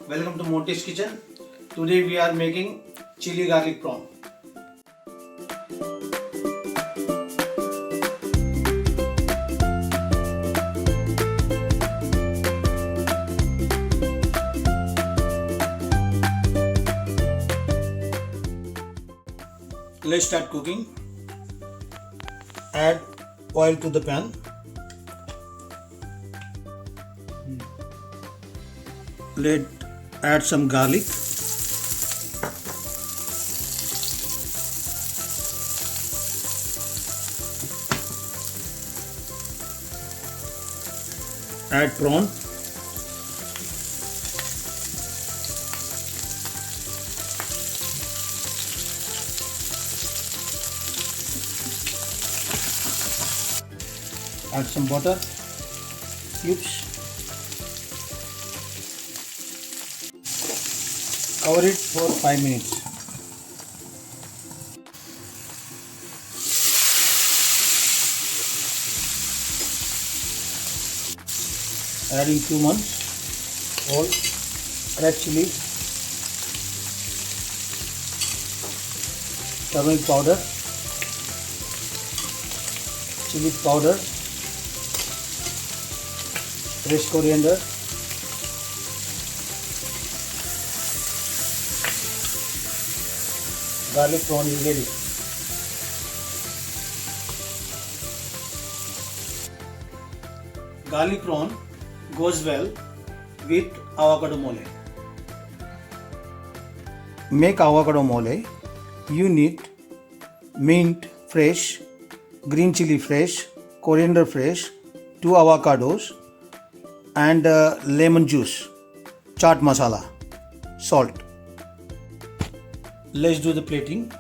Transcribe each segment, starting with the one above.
Welcome to Monty's Kitchen. Today we are making chili garlic prawn. Let's start cooking. Add oil to the pan. Let's add some garlic. Add prawn. Add some butter cubes. Cover it for 5 minutes. Adding 2 months old red chili, turmeric powder, chili powder, fresh coriander, garlic prawn is ready. Garlic prawn goes well with avocado mole. Make avocado mole. You need mint fresh, green chili fresh, coriander fresh, 2 avocados and lemon juice, chaat masala, salt. Let's do the plating.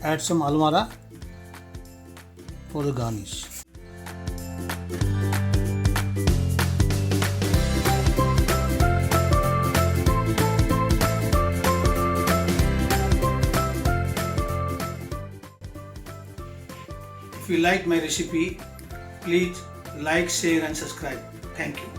Add some almara for the garnish. If you like my recipe, please like, share and subscribe. Thank you.